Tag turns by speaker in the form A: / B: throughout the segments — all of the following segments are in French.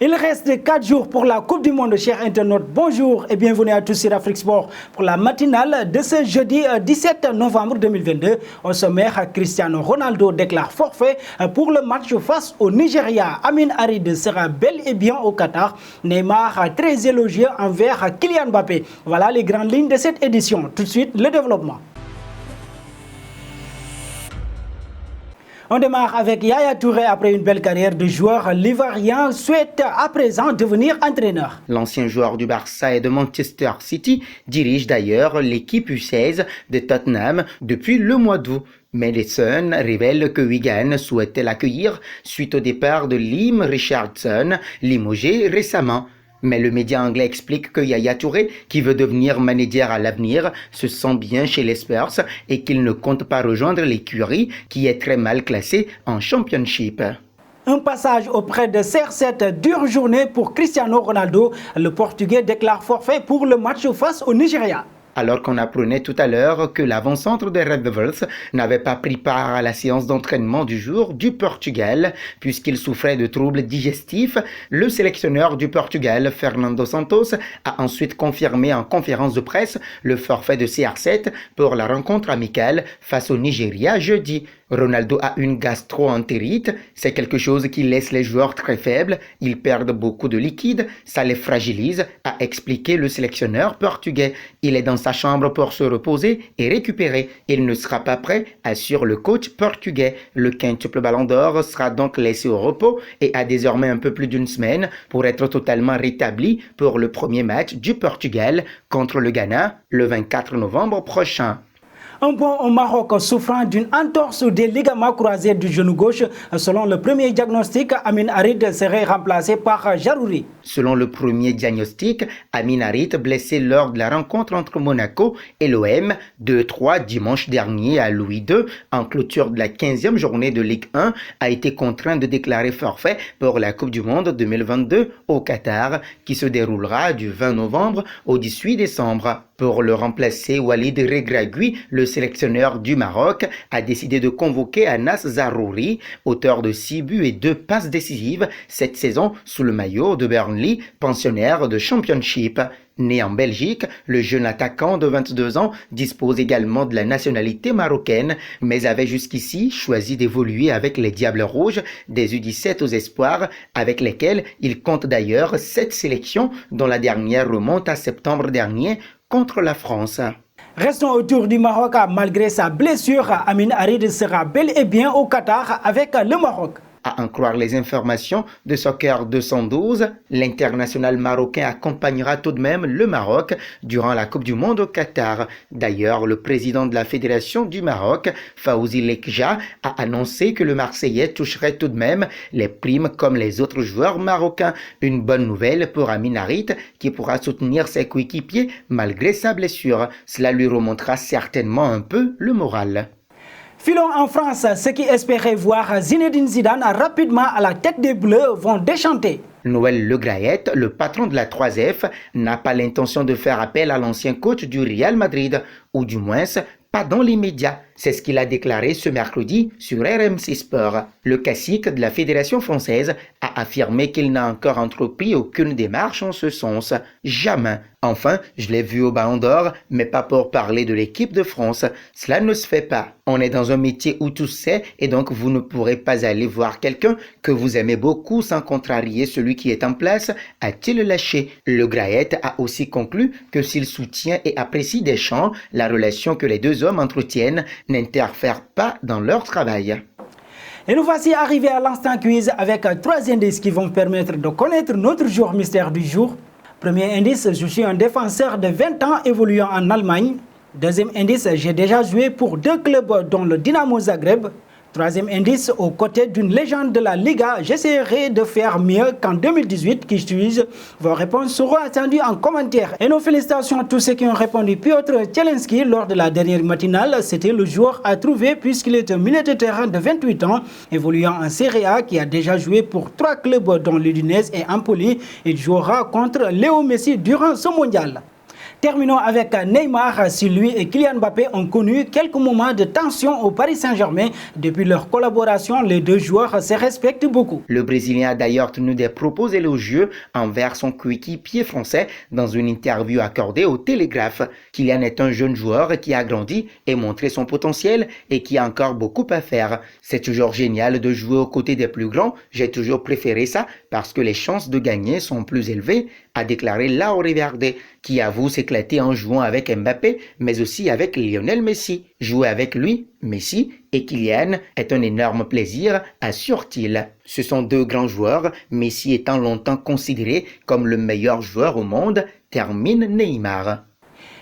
A: Il reste 4 jours pour la Coupe du Monde, chers internautes. Bonjour et bienvenue à tous sur Afrique Sport pour la matinale de ce jeudi 17 novembre 2022. Au sommaire, Cristiano Ronaldo déclare forfait pour le match face au Nigeria. Amin Harid sera bel et bien au Qatar. Neymar très élogieux envers Kylian Mbappé. Voilà les grandes lignes de cette édition. Tout de suite, le développement. On démarre avec Yaya Touré après une belle carrière de joueur. L'Ivoirien souhaite à présent devenir entraîneur.
B: L'ancien joueur du Barça et de Manchester City dirige d'ailleurs l'équipe U16 de Tottenham depuis le mois d'août. Mais les Sun révèlent que Wigan souhaitait l'accueillir suite au départ de Liam Richardson, limogé récemment. Mais le média anglais explique que Yaya Touré, qui veut devenir manager à l'avenir, se sent bien chez les Spurs et qu'il ne compte pas rejoindre l'écurie qui est très mal classée en Championship.
A: Un passage auprès de CR7, dure journée pour Cristiano Ronaldo. Le Portugais déclare forfait pour le match face au Nigeria.
B: Alors qu'on apprenait tout à l'heure que l'avant-centre des Red Devils n'avait pas pris part à la séance d'entraînement du jour du Portugal puisqu'il souffrait de troubles digestifs, le sélectionneur du Portugal, Fernando Santos, a ensuite confirmé en conférence de presse le forfait de CR7 pour la rencontre amicale face au Nigeria jeudi. Ronaldo a une gastro-entérite, c'est quelque chose qui laisse les joueurs très faibles, ils perdent beaucoup de liquide, ça les fragilise, a expliqué le sélectionneur portugais. Il est dans sa chambre pour se reposer et récupérer. Il ne sera pas prêt, assure le coach portugais. Le quintuple Ballon d'Or sera donc laissé au repos et a désormais un peu plus d'une semaine pour être totalement rétabli pour le premier match du Portugal contre le Ghana le 24 novembre prochain.
A: Un pont au Maroc souffrant d'une entorse des ligaments croisés du genou gauche. Selon le premier diagnostic, Amin Harid serait remplacé par Jarouri.
B: Selon le premier diagnostic, Amin Harid, blessé lors de la rencontre entre Monaco et l'OM 2-3 dimanche dernier à Louis II, en clôture de la 15e journée de Ligue 1, a été contraint de déclarer forfait pour la Coupe du Monde 2022 au Qatar, qui se déroulera du 20 novembre au 18 décembre. Pour le remplacer, Walid Regragui, le sélectionneur du Maroc, a décidé de convoquer Anas Zarouri, auteur de 6 buts et 2 passes décisives cette saison sous le maillot de Burnley, pensionnaire de Championship. Né en Belgique, le jeune attaquant de 22 ans dispose également de la nationalité marocaine, mais avait jusqu'ici choisi d'évoluer avec les Diables Rouges des U17 aux espoirs, avec lesquels il compte d'ailleurs 7 sélections, dont la dernière remonte à septembre dernier contre la France.
A: Restons autour du Maroc. Malgré sa blessure, Amin Harid sera bel et bien au Qatar avec le Maroc.
B: À en croire les informations de Soccer 212, l'international marocain accompagnera tout de même le Maroc durant la Coupe du Monde au Qatar. D'ailleurs, le président de la Fédération du Maroc, Fawzi Lekja, a annoncé que le Marseillais toucherait tout de même les primes comme les autres joueurs marocains. Une bonne nouvelle pour Amin Harid qui pourra soutenir ses coéquipiers malgré sa blessure. Cela lui remontera certainement un peu le moral.
A: Filons en France, ceux qui espéraient voir Zinedine Zidane rapidement à la tête des Bleus vont déchanter.
B: Noël Le Graët, le patron de la 3F, n'a pas l'intention de faire appel à l'ancien coach du Real Madrid, ou du moins pas dans les médias. C'est ce qu'il a déclaré ce mercredi sur RMC Sport. Le cacique de la Fédération française a affirmé qu'il n'a encore entrepris aucune démarche en ce sens. Jamais. Enfin, je l'ai vu au Ballon d'Or, mais pas pour parler de l'équipe de France. Cela ne se fait pas. On est dans un métier où tout se sait et donc vous ne pourrez pas aller voir quelqu'un que vous aimez beaucoup sans contrarier celui qui est en place, a-t-il lâché. Le Graët a aussi conclu que s'il soutient et apprécie Deschamps, la relation que les deux hommes entretiennent n'interfère pas dans leur travail.
A: Et nous voici arrivés à l'instant quiz avec 3 indices qui vont permettre de connaître notre joueur mystère du jour. Premier indice, je suis un défenseur de 20 ans évoluant en Allemagne. Deuxième indice, j'ai déjà joué pour 2 clubs dont le Dynamo Zagreb. Troisième indice, aux côtés d'une légende de la Liga, j'essaierai de faire mieux qu'en 2018. Qui suis-je? Vos réponses seront attendues en commentaire. Et nos félicitations à tous ceux qui ont répondu. Piotr Tchelenski, lors de la dernière matinale, c'était le joueur à trouver puisqu'il est un milieu de terrain de 28 ans, évoluant en Serie A, qui a déjà joué pour 3 clubs dont l'Udinese et Empoli. Il jouera contre Léo Messi durant ce mondial. Terminons avec Neymar. Si lui et Kylian Mbappé ont connu quelques moments de tension au Paris Saint-Germain, depuis leur collaboration, les deux joueurs se respectent beaucoup.
B: Le Brésilien a d'ailleurs tenu des propos élogieux envers son coéquipier français dans une interview accordée au Télégraphe. Kylian est un jeune joueur qui a grandi et montré son potentiel et qui a encore beaucoup à faire. C'est toujours génial de jouer aux côtés des plus grands. J'ai toujours préféré ça parce que les chances de gagner sont plus élevées, a déclaré Laure Verde, qui avoue s'éclater en jouant avec Mbappé, mais aussi avec Lionel Messi. Jouer avec lui, Messi et Kylian est un énorme plaisir, assure-t-il. Ce sont deux grands joueurs, Messi étant longtemps considéré comme le meilleur joueur au monde, termine Neymar.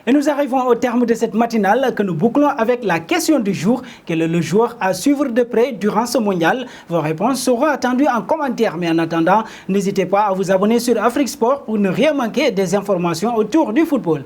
A: Et nous arrivons au terme de cette matinale que nous bouclons avec la question du jour. Quel est le joueur à suivre de près durant ce mondial? Vos réponses seront attendues en commentaire. Mais en attendant, n'hésitez pas à vous abonner sur Afrique Sport pour ne rien manquer des informations autour du football.